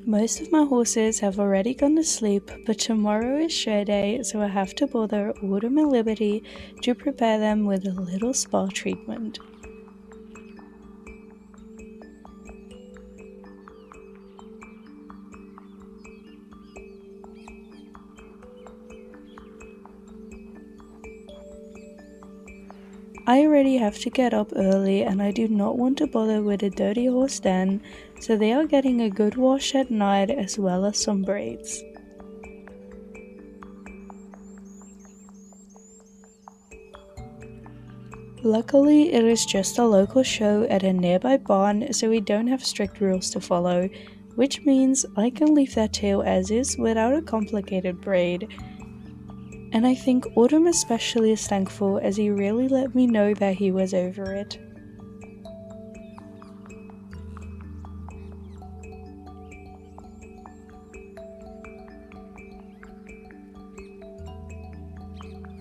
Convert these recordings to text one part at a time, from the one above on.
Most of my horses have already gone to sleep, but tomorrow is show day, so I have to bother Autumn and Liberty to prepare them with a little spa treatment. I already have to get up early and I do not want to bother with a dirty horse den, so they are getting a good wash at night as well as some braids. Luckily, it is just a local show at a nearby barn, so we don't have strict rules to follow, which means I can leave that tail as is without a complicated braid. And I think Autumn especially is thankful, as he really let me know that he was over it.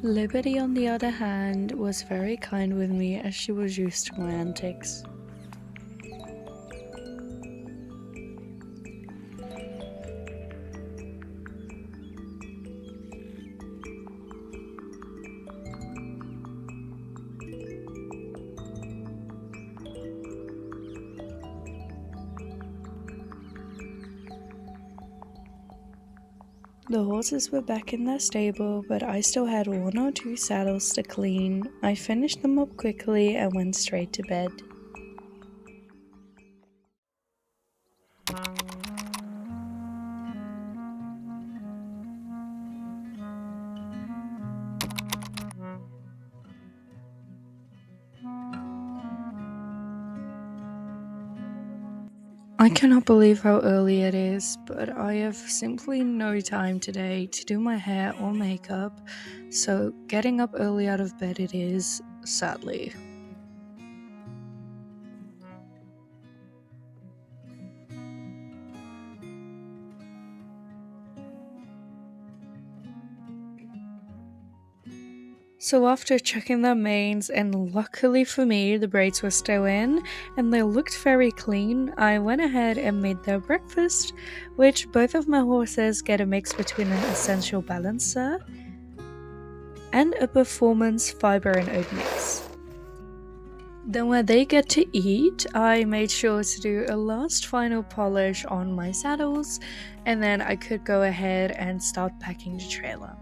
Liberty, on the other hand, was very kind with me as she was used to my antics. The horses were back in their stable, but I still had 1 or 2 saddles to clean. I finished them up quickly and went straight to bed. I cannot believe how early it is, but I have simply no time today to do my hair or makeup, so getting up early out of bed it is, sadly. So after checking their manes, and luckily for me the braids were still in and they looked very clean, I went ahead and made their breakfast, which both of my horses get a mix between an essential balancer and a performance fiber and oat mix. Then when they get to eat, I made sure to do a last final polish on my saddles, and then I could go ahead and start packing the trailer.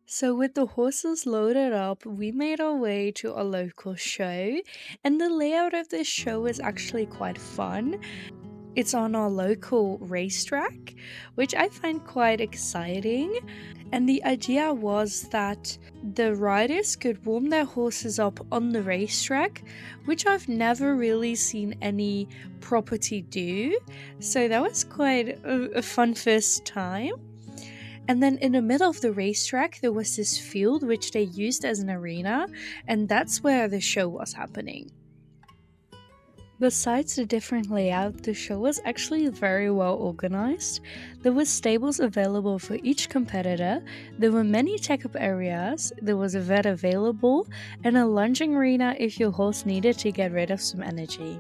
So with the horses loaded up, we made our way to a local show, and the layout of this show is actually quite fun. It's on our local racetrack, which I find quite exciting. And the idea was that the riders could warm their horses up on the racetrack, which I've never really seen any property do. So that was quite a fun first time. And then in the middle of the racetrack, there was this field which they used as an arena, and that's where the show was happening. Besides the different layout, the show was actually very well organized. There were stables available for each competitor, there were many tech-up areas, there was a vet available, and a lunging arena if your horse needed to get rid of some energy.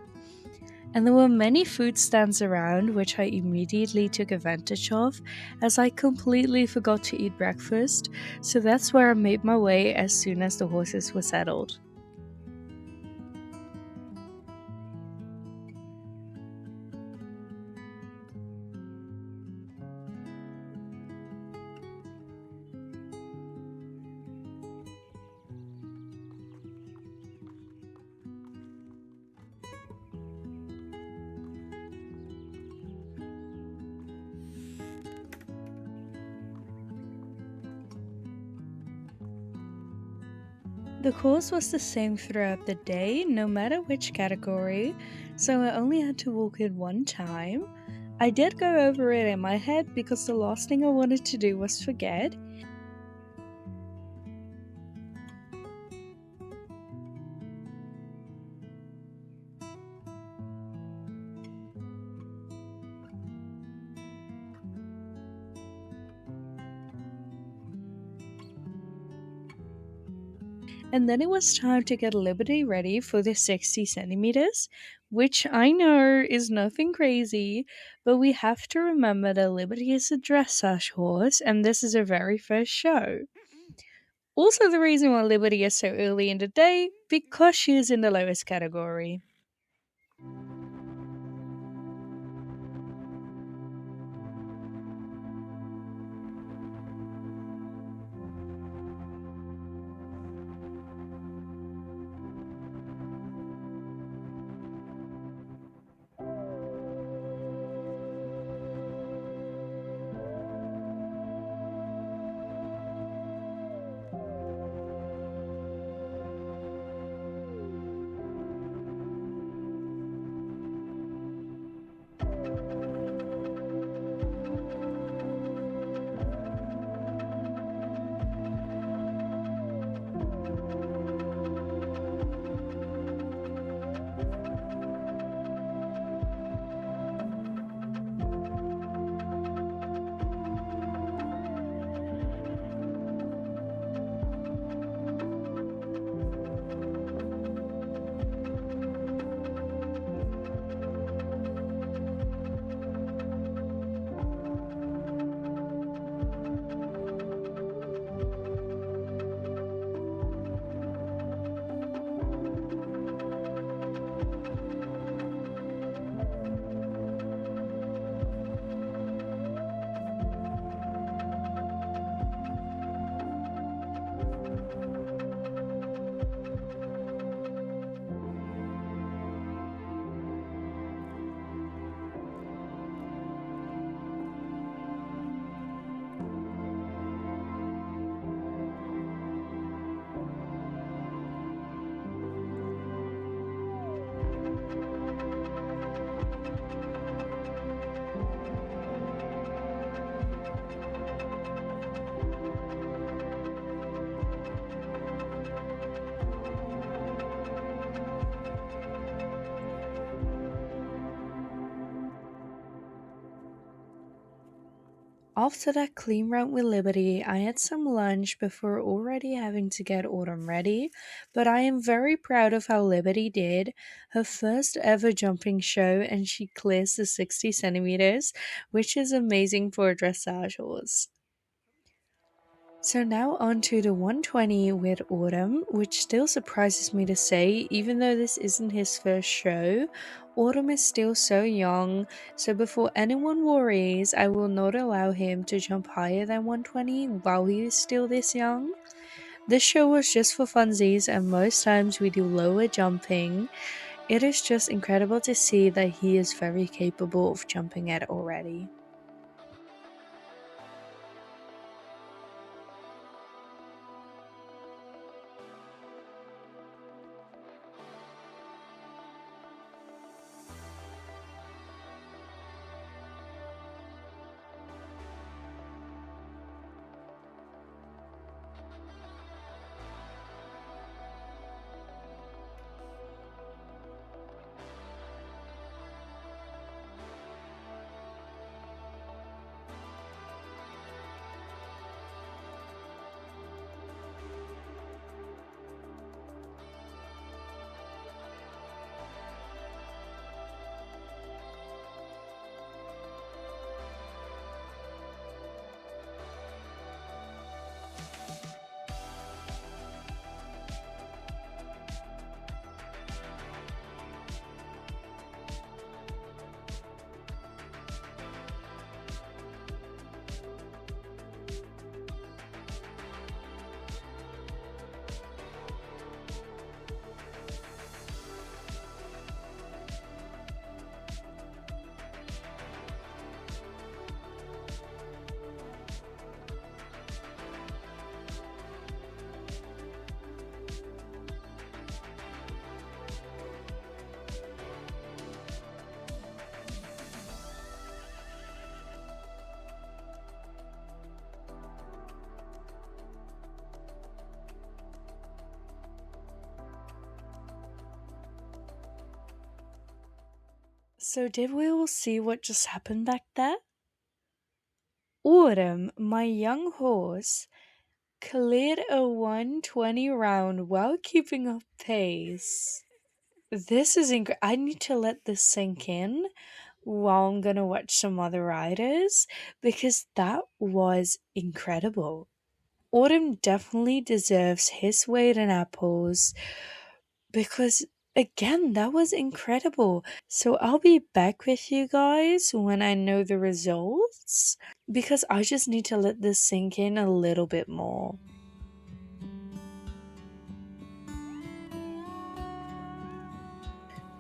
And there were many food stands around, which I immediately took advantage of, as I completely forgot to eat breakfast, so that's where I made my way as soon as the horses were settled. The course was the same throughout the day, no matter which category, so I only had to walk it one time. I did go over it in my head because the last thing I wanted to do was forget. And then it was time to get Liberty ready for the 60 centimeters, which I know is nothing crazy, but we have to remember that Liberty is a dressage horse and this is her very first show. Also, the reason why Liberty is so early in the day, because she is in the lowest category. After that clean run with Liberty, I had some lunch before already having to get Autumn ready, but I am very proud of how Liberty did. Her first ever jumping show, and she clears the 60 centimeters, which is amazing for a dressage horse. So now on to the 120 with Autumn, which still surprises me to say, even though this isn't his first show. Autumn is still so young, so before anyone worries, I will not allow him to jump higher than 120 while he is still this young. This show was just for funsies, and most times we do lower jumping. It is just incredible to see that he is very capable of jumping it already. So did we all see what just happened back there? Autumn, my young horse, cleared a 120 round while keeping up pace. This is I need to let this sink in while I'm gonna watch some other riders because that was incredible. Autumn definitely deserves his weight in apples because, again, that was incredible. So I'll be back with you guys when I know the results because I just need to let this sink in a little bit more.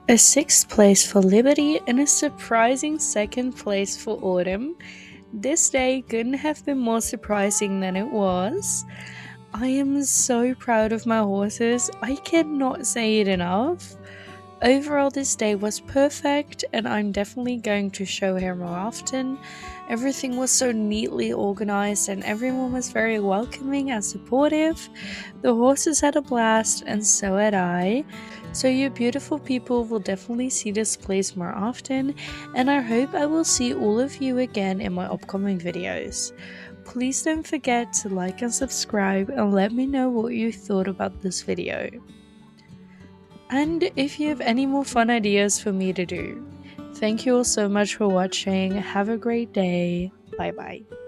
A 6th place for Liberty and a surprising 2nd place for Autumn. This day couldn't have been more surprising than it was. I am so proud of my horses, I cannot say it enough. Overall, this day was perfect, and I'm definitely going to show her more often. Everything was so neatly organized, and everyone was very welcoming and supportive. The horses had a blast, and so had I. So you beautiful people will definitely see this place more often, and I hope I will see all of you again in my upcoming videos. Please don't forget to like and subscribe and let me know what you thought about this video. And if you have any more fun ideas for me to do. Thank you all so much for watching. Have a great day. Bye bye.